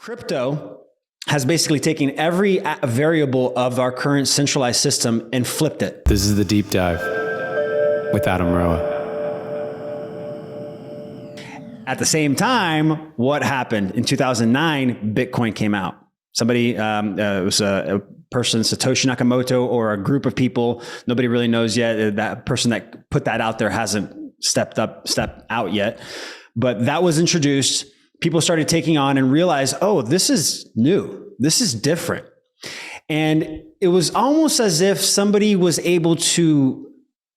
Crypto has basically taken every variable of our current centralized system and flipped it. This is the deep dive with Adam Roa. At the same time, what happened? In 2009, Bitcoin came out. Somebody, it was a person, Satoshi Nakamoto, or a group of people, nobody really knows yet. That person that put that out there hasn't stepped out yet. But that was introduced. People started taking on and realized, oh, this is new. This is different. And it was almost as if somebody was able to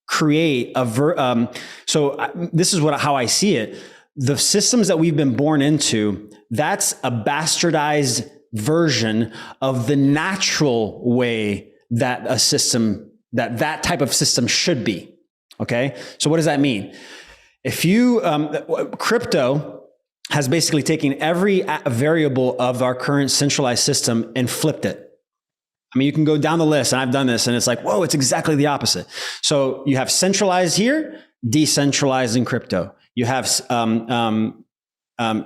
create this is how I see it. The systems that we've been born into, that's a bastardized version of the natural way that a system, that type of system should be. Okay. So what does that mean? If you, crypto has basically taken every variable of our current centralized system and flipped it. I mean, you can go down the list, and I've done this, and it's like, whoa, it's exactly the opposite. So you have centralized here, decentralized in crypto. You have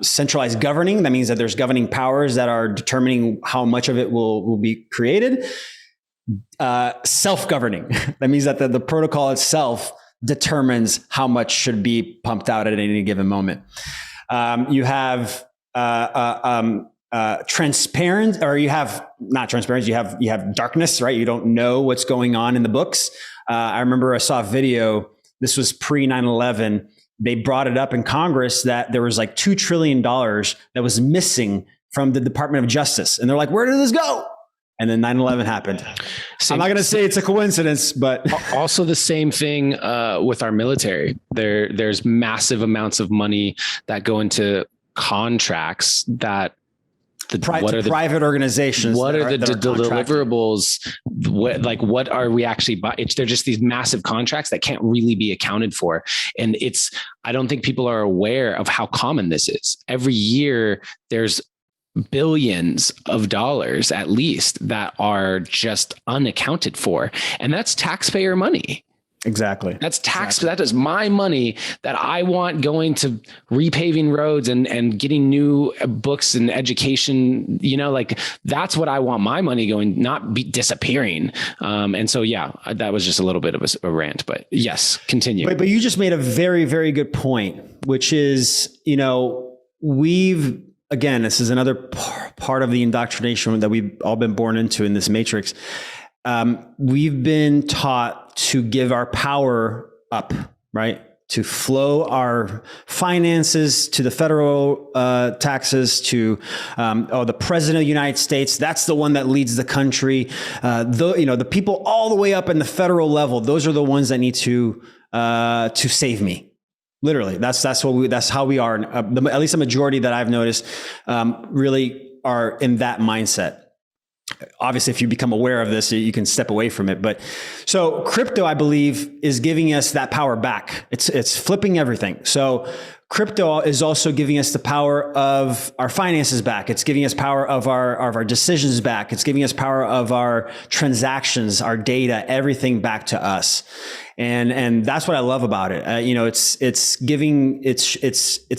centralized governing. That means that there's governing powers that are determining how much of it will be created. Self-governing. That means that the protocol itself determines how much should be pumped out at any given moment. You have transparent, or you have not transparent. You have darkness, right? You don't know what's going on in the books. I remember I saw a video. This was pre 9/11. They brought it up in Congress that there was like $2 trillion that was missing from the Department of Justice, and they're like, "Where did this go?" And then 9/11 happened. I'm not going to say it's a coincidence, but also the same thing with our military. There's massive amounts of money that go into contracts that private organizations. What are the deliverables? What are we actually buying? They're just these massive contracts that can't really be accounted for. And I don't think people are aware of how common this is. Every year there's billions of dollars at least that are just unaccounted for. And that's taxpayer money. Exactly. That's tax. Exactly. That is my money that I want going to repaving roads and getting new books and education. That's what I want my money going, not be disappearing. And so, that was just a little bit of a rant, but yes, continue. But you just made a very, very good point, which is, again, this is another part of the indoctrination that we've all been born into in this matrix. We've been taught to give our power up, right? To flow our finances to the federal taxes, to the president of the United States. That's the one that leads the country. The people all the way up in the federal level. Those are the ones that need to save me. Literally, that's how we are. At least a majority that I've noticed really are in that mindset. Obviously, if you become aware of this, you can step away from it. But so crypto, I believe, is giving us that power back. It's flipping everything. So crypto is also giving us the power of our finances back. It's giving us power of our decisions back. It's giving us power of our transactions, our data, everything back to us. And that's what I love about it. It's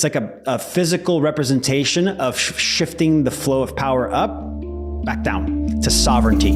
like a physical representation of shifting the flow of power up, back down to sovereignty.